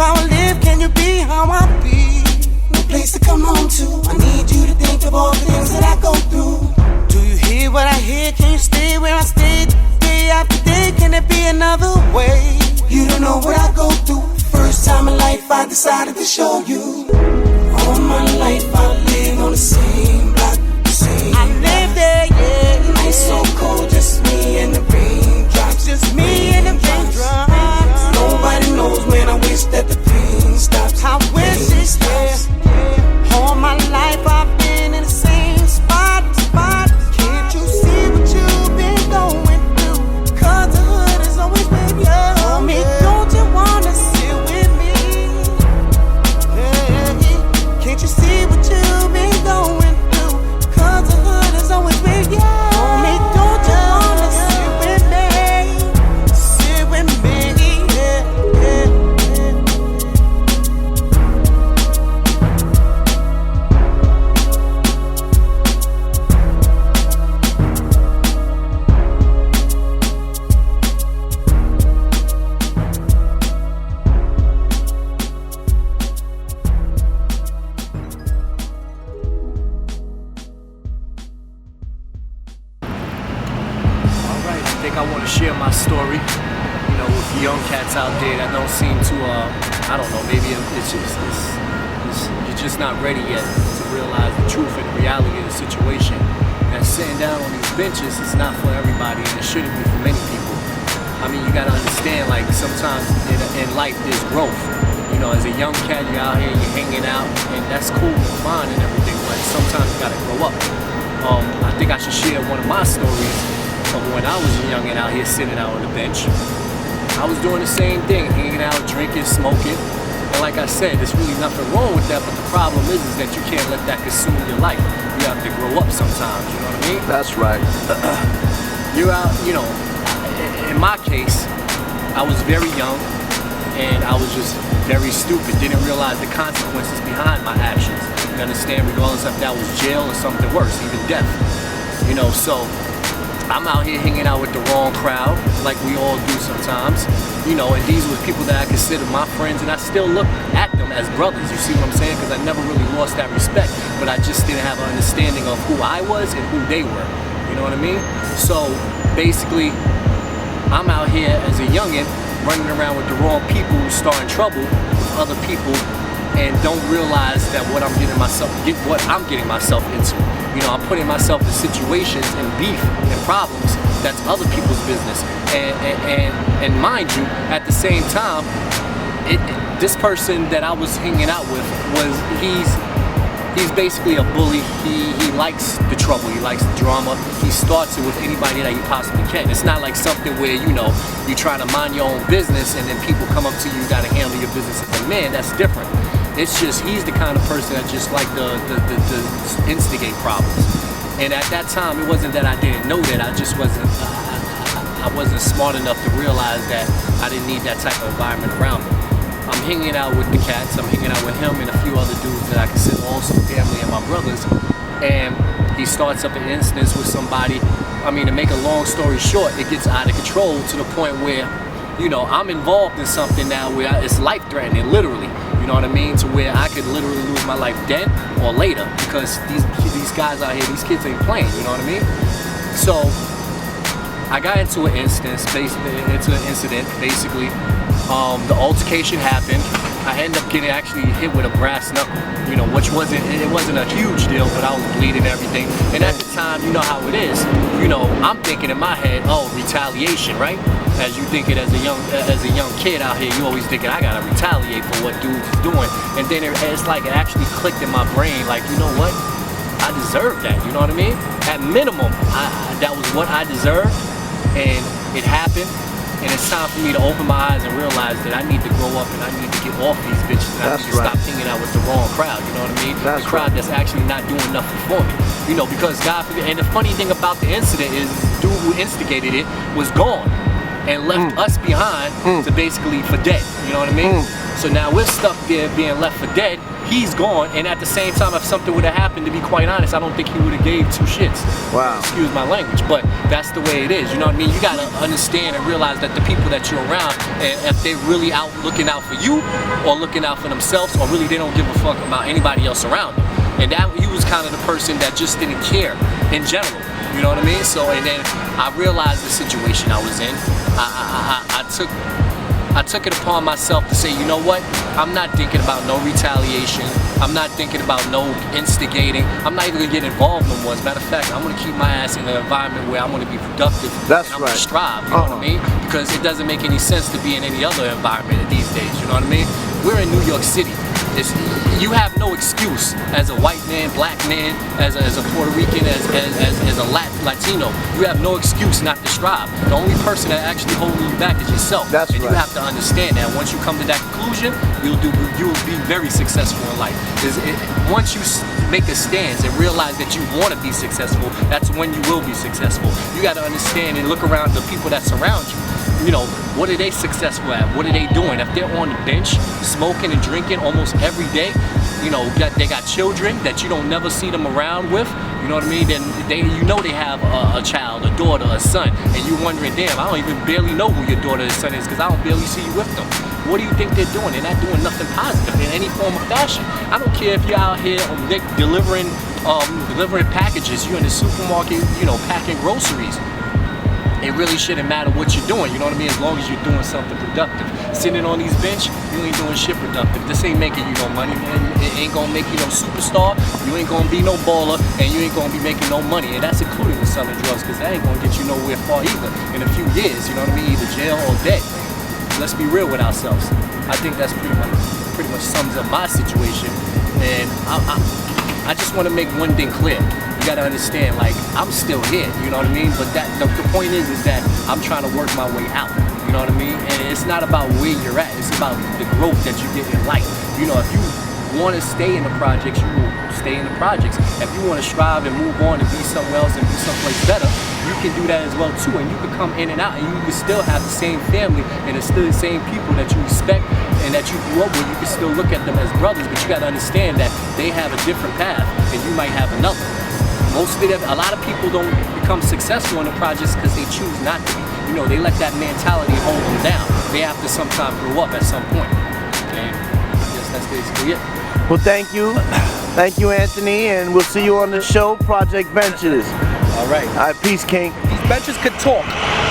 how I live, can you be how I be? No place to come home to. I need you to think of all the things that I go through. Do you hear what I hear? Can you stay where I stayed? Day after day, can there be another way? You don't know what I go through. First time in life I decided to show you. All my life I live on the same block, the same I live there, yeah. Night so cold, just me and the raindrops. Just me and the raindrops. Nobody knows when I wish that the pain stops. I wish it stops. All my life I've been in the same spot. Can't you see what you've been going through? Cause the hood is always with you. Homie, don't you wanna sit with me? Yeah. Can't you see what you've been going through? Cause the hood is always with you. Homie, don't you wanna sit with me? Sit with me, I want to share my story, you know, with young cats out there that don't seem to, I don't know, maybe you're just not ready yet to realize the truth and the reality of the situation. And sitting down on these benches is not for everybody, and it shouldn't be for many people. I mean, you gotta understand, like, sometimes in life there's growth. You know, as a young cat, you're out here, you're hanging out, and that's cool and fine and everything, but sometimes you gotta grow up. I think I should share one of my stories of when I was a youngin' out here sitting out on the bench. I was doing the same thing, hanging out, drinking, smoking. And like I said, there's really nothing wrong with that, but the problem is that you can't let that consume your life. You have to grow up sometimes, you know what I mean? That's right. You're out, you know, in my case, I was very young and I was just very stupid, didn't realize the consequences behind my actions. You understand, regardless if that was jail or something worse, even death. You know, so I'm out here hanging out with the wrong crowd, like we all do sometimes, you know, and these were people that I consider my friends, and I still look at them as brothers, you see what I'm saying? Because I never really lost that respect, but I just didn't have an understanding of who I was and who they were, you know what I mean? So basically, I'm out here as a youngin', running around with the wrong people, starting trouble with other people, and don't realize that what I'm getting myself into. You know, I'm putting myself in situations and beef and problems that's other people's business. And mind you, at the same time, this person that I was hanging out with he's basically a bully. He likes the trouble, he likes the drama. He starts it with anybody that he possibly can. It's not like something where, you know, you try to mind your own business and then people come up to you, you gotta handle your business as a man. That's different. It's just, he's the kind of person that just like to instigate problems. And at that time, it wasn't that I didn't know that, I just wasn't smart enough to realize that I didn't need that type of environment around me. I'm hanging out with the cats, I'm hanging out with him and a few other dudes that I consider also family and my brothers. And he starts up an instance with somebody. I mean, to make a long story short, it gets out of control to the point where, you know, I'm involved in something now where it's life-threatening, literally. You know what I mean? To where I could literally lose my life then or later, because these guys out here, these kids ain't playing, you know what I mean? So I got into an incident, basically. The altercation happened. I ended up getting actually hit with a brass knuckle, you know, which wasn't a huge deal, but I was bleeding and everything. And at the time, you know how it is. You know, I'm thinking in my head, oh, retaliation, right? As you think it as a young kid out here, you always thinking I gotta retaliate for what dudes is doing. And then it's like it actually clicked in my brain, like, you know what? I deserve that, you know what I mean? At minimum, that was what I deserved, and it happened. And it's time for me to open my eyes and realize that I need to grow up and I need to get off these bitches and I need to stop hanging out with the wrong crowd, you know what I mean? The crowd that's actually not doing nothing for me. You know, because God forbid, and the funny thing about the incident is the dude who instigated it was gone and left us behind to basically for dead, you know what I mean? So now we're stuck there being left for dead. He's gone, and at the same time, if something would have happened, to be quite honest, I don't think he would have gave two shits. Wow. Excuse my language, but that's the way it is. You know what I mean? You gotta understand and realize that the people that you're around, and if they're really out looking out for you, or looking out for themselves, or really they don't give a fuck about anybody else around them. And that he was kind of the person that just didn't care in general. You know what I mean? So, and then I realized the situation I was in. I took it upon myself to say, you know what? I'm not thinking about no retaliation. I'm not thinking about no instigating. I'm not even gonna get involved no more. As a matter of fact, I'm gonna keep my ass in an environment where I'm gonna be productive. That's and I'm right. gonna strive, you know what I mean? Because it doesn't make any sense to be in any other environment these days, you know what I mean? We're in New York City. You have no excuse as a white man, black man, as a Puerto Rican, as a Latino. You have no excuse not to strive. The only person that actually holding you back is yourself. That's and right. You have to understand that. Once you come to that conclusion, you'll be very successful in life. Once you make a stance and realize that you want to be successful, that's when you will be successful. You got to understand and look around the people that surround you. You know, what are they successful at? What are they doing? If they're on the bench, smoking and drinking almost every day, you know, they got children that you don't never see them around with, you know what I mean? Then you know they have a child, a daughter, a son, and you're wondering, damn, I don't even barely know who your daughter or son is because I don't barely see you with them. What do you think they're doing? They're not doing nothing positive in any form of fashion. I don't care if you're out here delivering packages, you're in the supermarket, you know, packing groceries. It really shouldn't matter what you're doing, you know what I mean? As long as you're doing something productive. Sitting on these bench, you ain't doing shit productive. This ain't making you no money, man. It ain't gonna make you no superstar. You ain't gonna be no baller, and you ain't gonna be making no money. And that's including with selling drugs, because that ain't gonna get you nowhere far either. In a few years, you know what I mean? Either jail or dead. Let's be real with ourselves. I think that's pretty much sums up my situation. And I just want to make one thing clear. You gotta understand, like, I'm still here, you know what I mean? But the point is that I'm trying to work my way out, you know what I mean? And it's not about where you're at, it's about the growth that you get in life. You know, if you want to stay in the projects, you will stay in the projects. If you want to strive and move on and be somewhere else and be someplace better, you can do that as well too. And you can come in and out, and you can still have the same family and it's still the same people that you respect and that you grew up with. You can still look at them as brothers, but you got to understand that they have a different path and you might have another. Most of them, a lot of people don't become successful in the projects because they choose not to be. You know, they let that mentality hold them down. They have to sometimes grow up at some point. And I guess that's basically it. Well, thank you. Thank you, Anthony, and we'll see you on the show, Project Benches. All right. All right, peace, King. These benches could talk.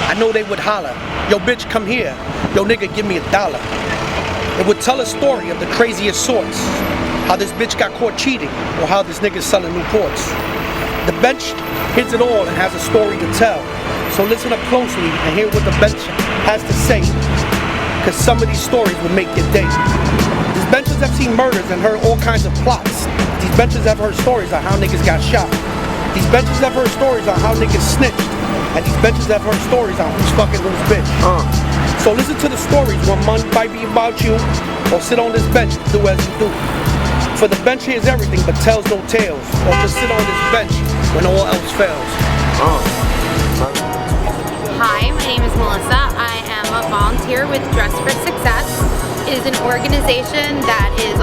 I know they would holler. Yo, bitch, come here. Yo, nigga, give me $1. It would tell a story of the craziest sorts. How this bitch got caught cheating, or how this nigga's selling Newports. The bench hits it all and has a story to tell. So listen up closely and hear what the bench has to say. Cause some of these stories will make your day. These benches have seen murders and heard all kinds of plots. These benches have heard stories on how niggas got shot. These benches have heard stories on how niggas snitched. And these benches have heard stories on who's fucking who's bitch. So listen to the stories when one might be about you, or sit on this bench and do as you do. For the bench hears everything but tells no tales, or just sit on this bench when all else fails. Hi, my name is Melissa. I am a volunteer with Dress for Success. It is an organization that is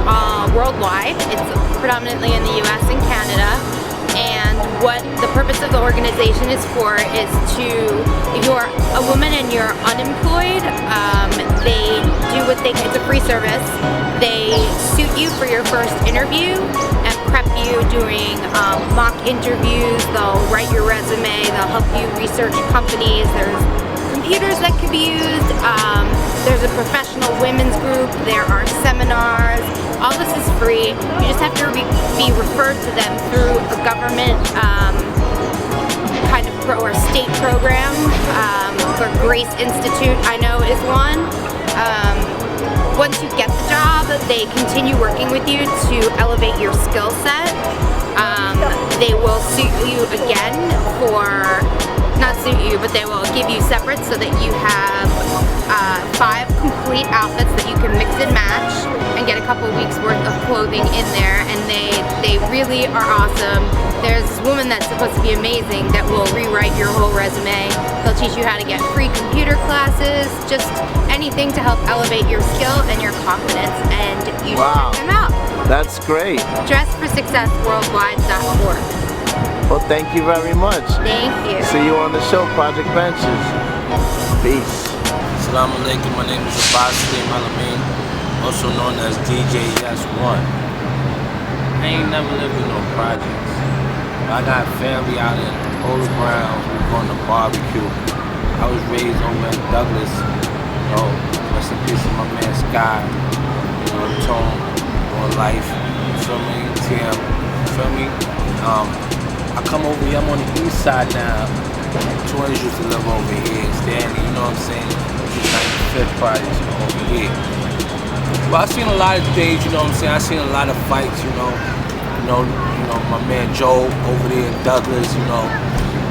worldwide. It's predominantly in the US and Canada. And what the purpose of the organization is for is to, if you're a woman and you're unemployed, they do what they, it's a free service. They suit you for your first interview and prep you doing mock interviews. They'll write your resume, they'll help you research companies. There's computers that could be used. There's a professional women's group. There are seminars. All this is free. You just have to be referred to them through a government kind of or state program. For Grace Institute, I know, is one. Once you get the job, they continue working with you to elevate your skill set. They will suit you again for, not suit you, but they will give you separate so that you have 5 complete outfits that you can mix and match and get a couple weeks worth of clothing in there. And they really are awesome. there's this woman that's supposed to be amazing that will rewrite your whole resume. They'll teach you how to get free computer classes, just anything to help elevate your skill and your confidence, and you should check them out. That's great. DressForSuccessWorldwide.org. Well, thank you very much. Thank you. See you on the show, Project Benches. Peace. Assalamu alaikum, my name is Abbas Alamin, also known as DJ Yes1. I ain't never lived in no projects. I got family out in Holy Grounds, we going to barbecue. I was raised over in Douglas, you know, rest in peace to my man Sky, you know, Tone, on life, you feel me, TM, you feel me? I come over here, I'm on the east side now. Twins used to live over here, Stanley, you know what I'm saying? This is 95th project over here. Well, I've seen a lot of things, you know what I'm saying? I've seen a lot of fights, you know, my man Joe over there in Douglas, you know,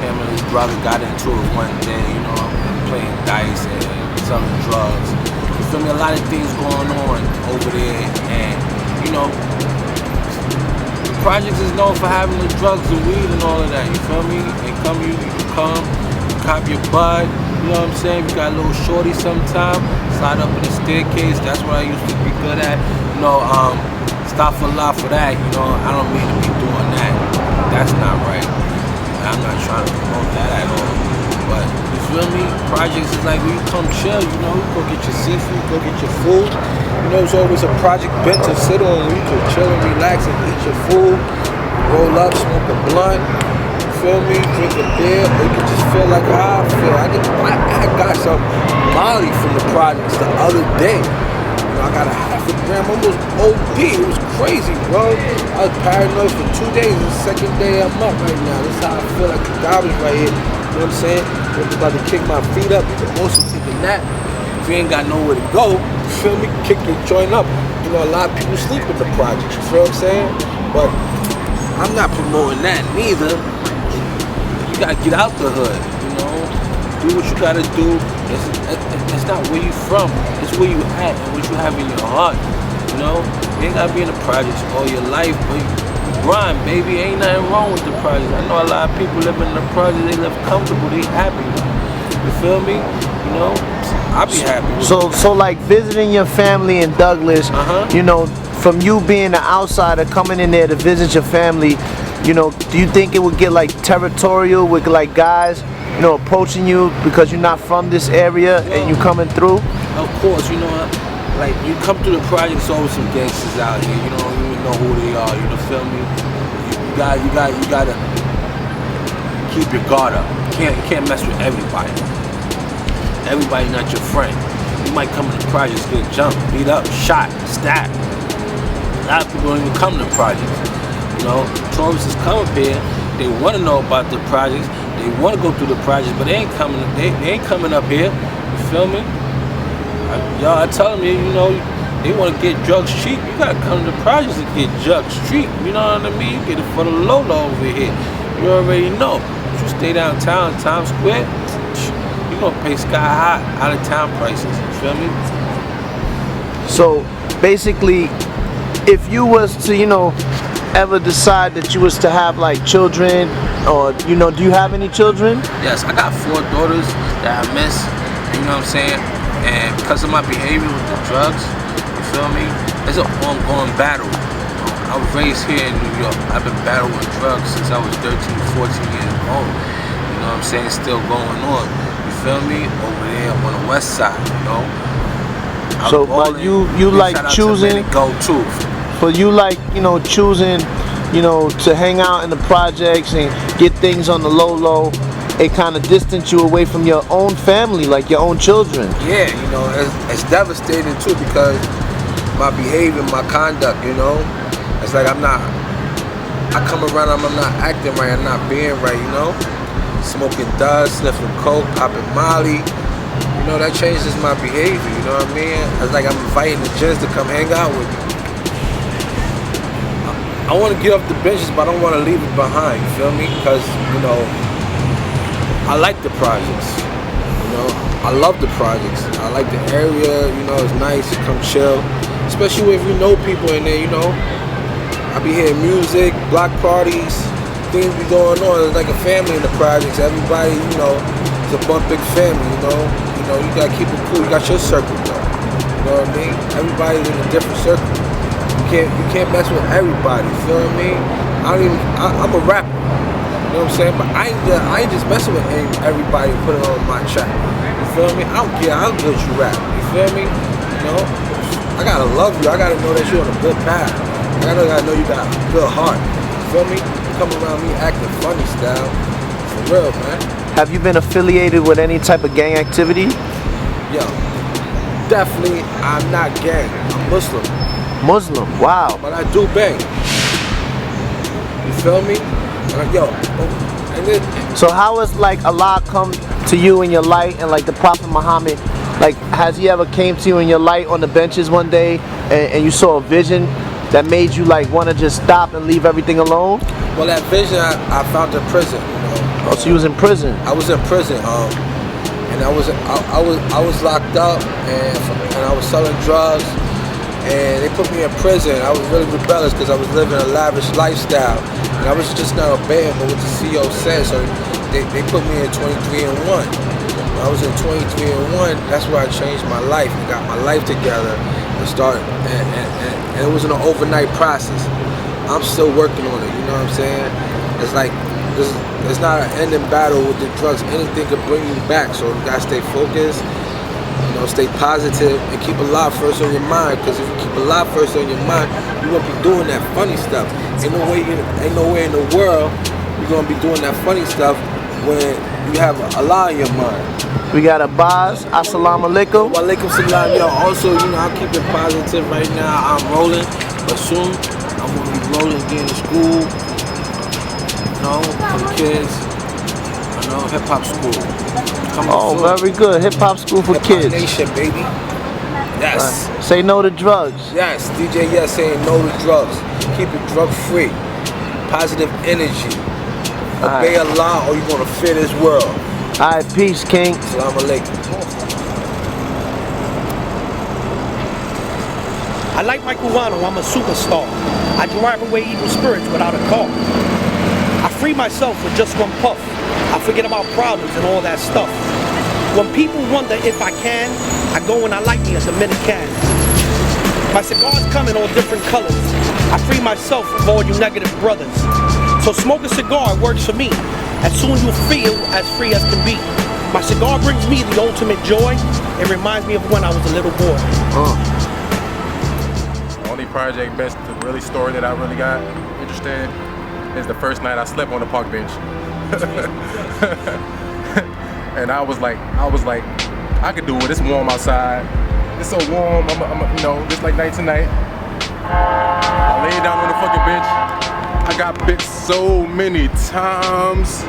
him and his brother got into it one day, you know, playing dice and selling drugs. You feel me? A lot of things going on over there, and, you know, the projects is known for having the drugs and weed and all of that, you feel me? And you cop your bud, you know what I'm saying? You got a little shorty sometime, slide up in the staircase, that's what I used to be good at, you know, stop for lot for that, you know, I don't mean to be doing that. That's not right. I'm not trying to promote that at all. But, you feel me? Projects is like when you come chill, you know, you go get your seafood, go get your food. You know, there's always a project bench to sit on where you can chill and relax and eat your food, roll up, smoke a blunt, you feel me? Drink a beer, or you can just feel like how I feel. I got some Molly from the projects the other day. I got a half a gram, almost OD. It was crazy, bro. I was paranoid for 2 days. The second day I'm up right now. This is how I feel like the garbage right here. You know what I'm saying? I'm about to kick my feet up. You can also take a nap. If you ain't got nowhere to go, you feel me? Kick your joint up. You know, a lot of people sleep in the projects. You feel what I'm saying? But I'm not promoting that neither. You gotta get out the hood, you know? Do what you gotta do. It's not where you from. It's where you at and what you have in your heart. You know, you ain't gotta be in the projects all your life, but you grind, baby. Ain't nothing wrong with the projects. I know a lot of people living in the projects. They live comfortable. They happy. You feel me? You know, I be happy. So like visiting your family in Douglas. You know, from you being an outsider coming in there to visit your family. You know, do you think it would get like territorial with like guys, you know, approaching you because you're not from this area and you coming through? Of course, you know, like you come through the project, there's always some gangsters out here. You don't even know who they are. You feel me? You gotta keep your guard up. You can't mess with everybody. Everybody's not your friend. You might come to the projects, get jumped, beat up, shot, stabbed. A lot of people don't even come to the projects. You know, tourists come up here. They want to know about the projects. They want to go through the projects, but they ain't coming. They ain't coming up here. You feel me? I tell them, you know, they want to get drugs cheap. You gotta come to the projects to get drugs cheap. You know what I mean? You get it for the low over here. You already know. If you stay downtown, Times Square, you gonna pay sky high out of town prices. You feel me? So basically, if you was to, you know, ever decide that you was to have like children, or you know, do you have any children? Yes, I got 4 daughters that I miss. You know what I'm saying? And because of my behavior with the drugs, you feel me? It's an ongoing battle. I was raised here in New York. I've been battling with drugs since I was 13, 14 years old. You know what I'm saying? It's still going on. You feel me? Over there on the west side, you know? So, but you like choosing, go too. but you like, you know, choosing, you know, to hang out in the projects and get things on the low. It kind of distance you away from your own family, like your own children. Yeah, you know, it's devastating too because my behavior, my conduct, you know, it's like I come around, I'm not acting right, I'm not being right, you know, smoking dust, sniffing coke, popping Molly, you know, that changes my behavior, you know what I mean? It's like I'm inviting the gents to come hang out with me. I want to get off the benches, but I don't want to leave it behind, you feel me? Because, you know, I like the projects, you know, I love the projects. I like the area, you know, it's nice, you come chill. Especially if you know people in there, you know. I be hearing music, block parties, things be going on. It's like a family in the projects. Everybody, you know, it's a one big family. You know, you gotta keep it cool. You got your circle, though. You know what I mean? Everybody's in a different circle. You can't mess with everybody. You feel what I mean? I'm a rapper. You know what I'm saying? But I ain't just messing with everybody and putting on my track. You feel me? I don't care how good you rap. You feel me? You know? I gotta love you. I gotta know that you're on a good path. I gotta know you got a good heart. You feel me? You come around me acting funny style. For real, man. Have you been affiliated with any type of gang activity? Yo, definitely I'm not gang. I'm Muslim. Muslim, wow. But I do bang. You feel me? And then, so how has like Allah come to you in your light, and like the Prophet Muhammad, like has he ever came to you in your light on the benches one day and you saw a vision that made you like want to just stop and leave everything alone? Well, that vision I found in prison. You know? Oh, so you was in prison? I was in prison, and I was locked up, and I was selling drugs, and they put me in prison. I was really rebellious because I was living a lavish lifestyle, and I was just not obeying what the CEO said. So they put me in 23 and 1. When I was in 23 and 1, that's where I changed my life and got my life together and started. And it wasn't an overnight process. I'm still working on it. You know what I'm saying? It's like it's not an ending battle with the drugs. Anything could bring you back. So you gotta stay focused. You know, stay positive and keep Allah first on your mind. Because if you keep Allah first on your mind, you won't be doing that funny stuff. Ain't no way in the world you're gonna be doing that funny stuff when you have Allah in your mind. We got Abbas. Assalamu alaikum. Wa alaikum salam. Yo, also, you know, I'm keeping positive right now. I'm rolling, but soon I'm gonna be rolling, getting to school. You know, for the kids. You know, hip hop school. Very good. Hip hop school for Hip-Hop kids. Nation, baby. Yes. Right. Say no to drugs. Yes. DJ Yes saying no to drugs. Keep it drug free. Positive energy. Obey Allah or you're gonna fear this world. Alright, peace, King. Assalamu alaikum. I like my Cubano, I'm a superstar. I drive away evil spirits without a car. I free myself with just one puff. I forget about problems and all that stuff. When people wonder if I can, I go and I light me a Dominican. My cigars come in all different colors. I free myself from all you negative brothers. So smoke a cigar, it works for me. As soon you'll feel as free as can be. My cigar brings me the ultimate joy. It reminds me of when I was a little boy. The only project best really story that I really got interested in is the first night I slept on the park bench. And I was like, I could do it. It's warm outside. It's so warm. I'm you know, just like night tonight. I laid down on the fucking bench. I got bit so many times.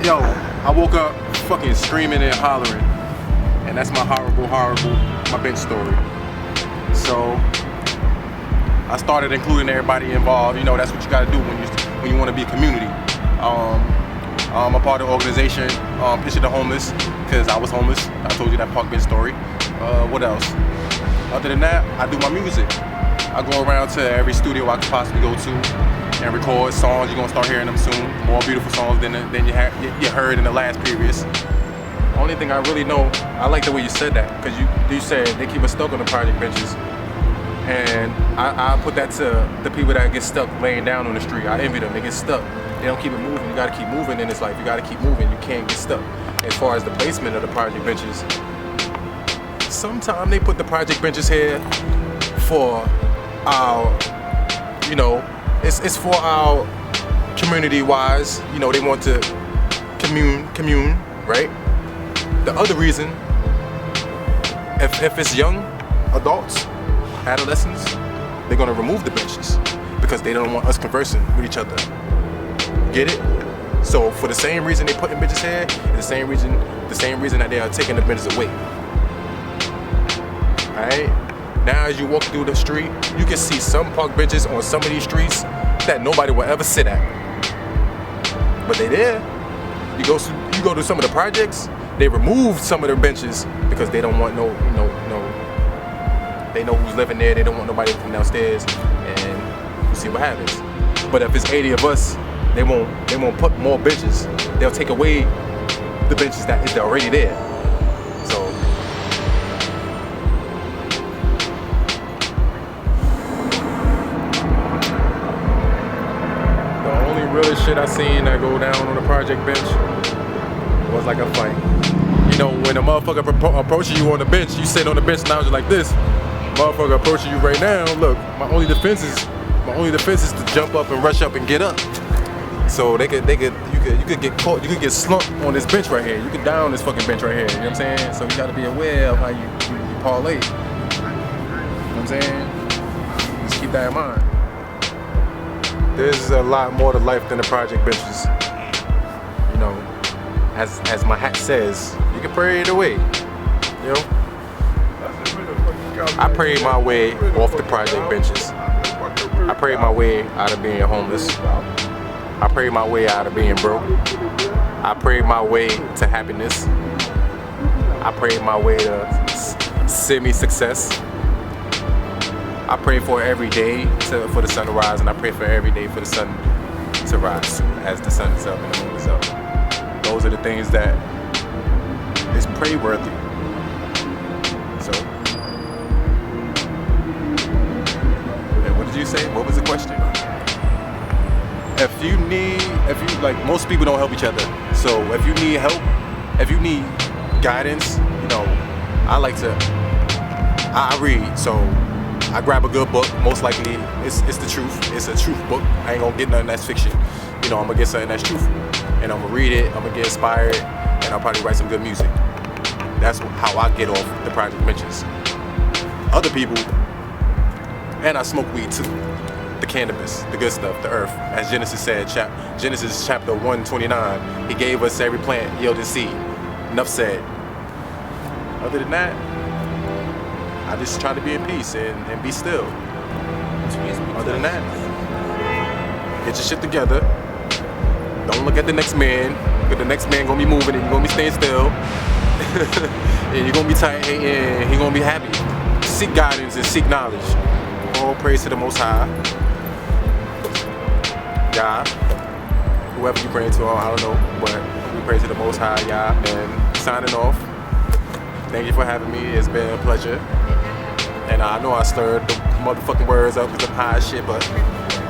Yo, I woke up fucking screaming and hollering. And that's my my bench story. So I started including everybody involved. You know, that's what you gotta do when you wanna be a community. I'm a part of the organization, Picture the Homeless, because I was homeless. I told you that park bench story. What else? Other than that, I do my music. I go around to every studio I could possibly go to and record songs. You're gonna start hearing them soon. More beautiful songs than you heard in the last periods. Only thing I really know, I like the way you said that, because you said they keep us stuck on the project benches. And I put that to the people that get stuck laying down on the street. I envy them. They get stuck. They don't keep it moving. You gotta keep moving in this life. You gotta keep moving. You can't get stuck. As far as the placement of the project benches, sometimes they put the project benches here for our, you know, it's for our community-wise. You know, they want to commune, right? The other reason, if it's young adults, adolescents, they're gonna remove the benches because they don't want us conversing with each other. Get it? So for the same reason they putting benches here, the same reason that they are taking the benches away. Alright? Now as you walk through the street, you can see some park benches on some of these streets that nobody will ever sit at. But they there. You go to some of the projects, they removed some of their benches because they don't want they know who's living there, they don't want nobody from downstairs, and you see what happens. But if it's 80 of us They won't put more benches. They'll take away the benches that is already there. So the only real shit I seen that go down on the project bench was like a fight. You know, when a motherfucker approaching you on the bench, you sit on the bench lounging like this. Motherfucker approaching you right now. Look, my only defense is to jump up and rush up and get up. So you could get caught, you could get slumped on this bench right here. You could die on this fucking bench right here. You know what I'm saying? So you gotta be aware of how you parlay. You know what I'm saying? Just keep that in mind. There's a lot more to life than the project benches. You know, as my hat says, you can pray it away. You know? I prayed my way off the project benches. I prayed my way out of being homeless. I prayed my way out of being broke. I prayed my way to happiness. I prayed my way to semi-success. I pray for every day for the sun to rise, and I pray for every day for the sun to rise as the sun is up and the moon is up. Those are the things that is prayworthy. So, and what did you say? What was the question? If you like, most people don't help each other. So if you need help, if you need guidance, you know, I read. So I grab a good book. Most likely, it's the truth. It's a truth book. I ain't gonna get nothing that's fiction. You know, I'm gonna get something that's truth, and I'm gonna read it. I'm gonna get inspired, and I'll probably write some good music. That's how I get off the project benches. Other people, and I smoke weed too. The cannabis, the good stuff, the earth. As Genesis said, Genesis chapter 129, he gave us every plant yielding seed. Enough said. Other than that, I just try to be in peace and be still. Other than that, get your shit together. Don't look at the next man, because the next man gonna be moving and you're gonna be staying still. And you're gonna be tight and he gonna be happy. Seek guidance and seek knowledge. All praise to the Most High. God, whoever you pray to, I don't know, but we pray to the Most High, Yah, and signing off. Thank you for having me. It's been a pleasure. And I know I stirred the motherfucking words up because I'm high as shit, but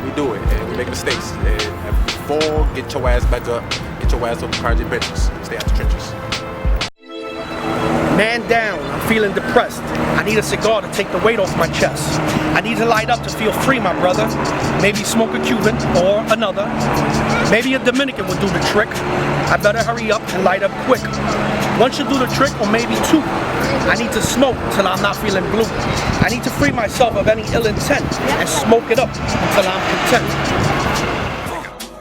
we do it and we make mistakes. And if you fall, get your ass back up. Get your ass off the project benches. Stay out the trenches. Man down, I'm feeling depressed. I need a cigar to take the weight off my chest. I need to light up to feel free, my brother. Maybe smoke a Cuban or another. Maybe a Dominican will do the trick. I better hurry up and light up quick. One should do the trick, or maybe two. I need to smoke till I'm not feeling blue. I need to free myself of any ill intent and smoke it up until I'm content.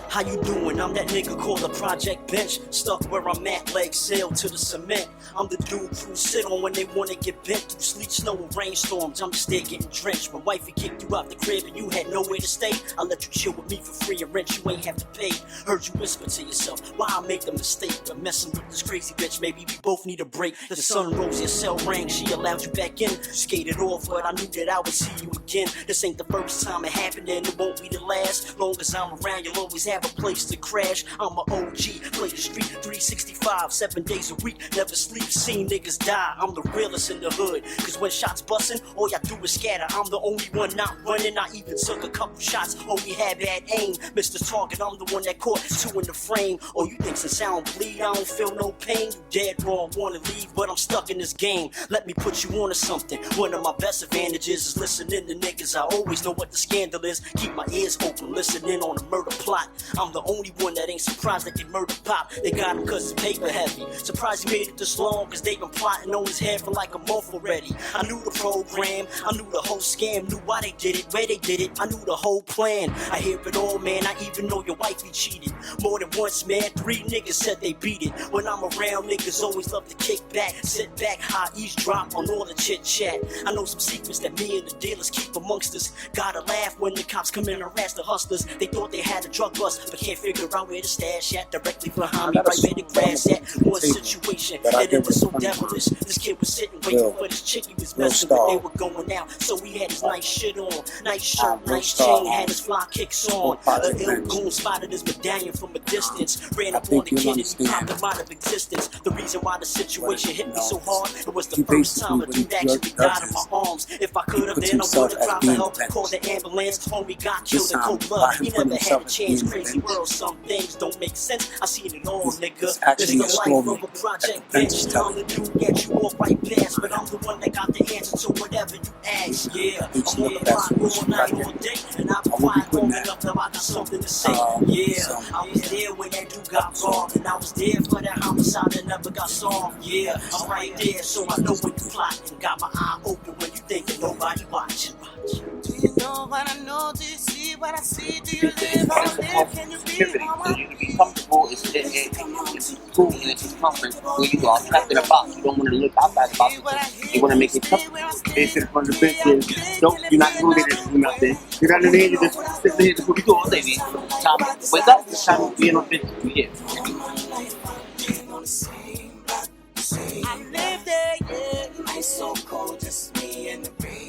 How you doing? I'm that nigga called the project bench. Stuck where I'm at, legs sail to the cement. I'm the dude crews sit on when they wanna get bent through sleet, snow, and rainstorms. I'm just there getting drenched. My wifey kicked you out the crib and you had nowhere to stay. I let you chill with me for free and rent you ain't have to pay. Heard you whisper to yourself, why I make the mistake of messing with this crazy bitch? Maybe we both need a break. The sun rose, your cell rang, she allowed you back in. Skated off, but I knew that I would see you again. This ain't the first time it happened and it won't be the last. Long as I'm around, you'll always have a place to crash. I'm a OG, play the street 365, 7 days a week, never sleep, seen niggas die. I'm the realest in the hood, cause when shots bustin', all y'all do is scatter. I'm the only one not running, I even took a couple shots, only had bad aim. Mr. Target, I'm the one that caught 2 in the frame. Oh, you think since I don't bleed, I don't feel no pain? You dead wrong, wanna leave, but I'm stuck in this game. Let me put you onto something. One of my best advantages is listening to niggas. I always know what the scandal is. Keep my ears open, listening on a murder plot. I'm the only one that ain't surprised that they murdered Pop. They got him cause it's paper heavy. Surprised he made it this long cause they been plotting on his head for like a month already. I knew the program, I knew the whole scam, knew why they did it, where they did it, I knew the whole plan. I hear it all, man, I even know your wifey cheated. More than once, man, 3 niggas said they beat it. When I'm around, niggas always love to kick back, sit back, I eavesdrop on all the chit chat. I know some secrets that me and the dealers keep amongst us. Gotta laugh when the cops come in and harass the hustlers. They thought they had a drug bust, but can't figure out where the stash at. Directly behind me, right where the grass at. One situation, it ended so devilish. This kid was sitting waiting for this chick he was messing with. They were going out, so he had his nice shit on. Nice shirt, nice chain, had his fly kicks on. An ill goon spotted his medallion from a distance. Ran up on the kid and he popped him out of existence. The reason why the situation hit me so hard, it was the first time a dude actually died in my arms. If I could have, then I would have tried to help. Called the ambulance, homie got killed in cold blood. He never had a chance. Crazy world, some things don't make sense. I seen it all, nigga. This is the life of a project bitch. I'm the dude that you walk right past, but I'm the one that got the answer to whatever you ask. Yeah, I'm on the rock all night, all day, and I've been quiet long enough till I got something to say. Yeah, I was there when that dude got robbed, and I was there for that homicide that never got solved. Yeah, I'm right there, so I know when you plotting. Got my eye open when you thinking nobody watching. Do you know what I know? Do you see what I see? Do you live how I live? Can you be how I you can be comfortable. It's cool and it's comfort. When you are trapped in a box, you don't want to look outside the box. You want to make it tough. They sit in front of the bench and don't, you're not going to get it from nothing. You're not in the head, you just sit there, that's what we do all day, man. Time to wake up, it's time to be in on business. We here. I live there, yeah. Ice so cold, just me and the rain.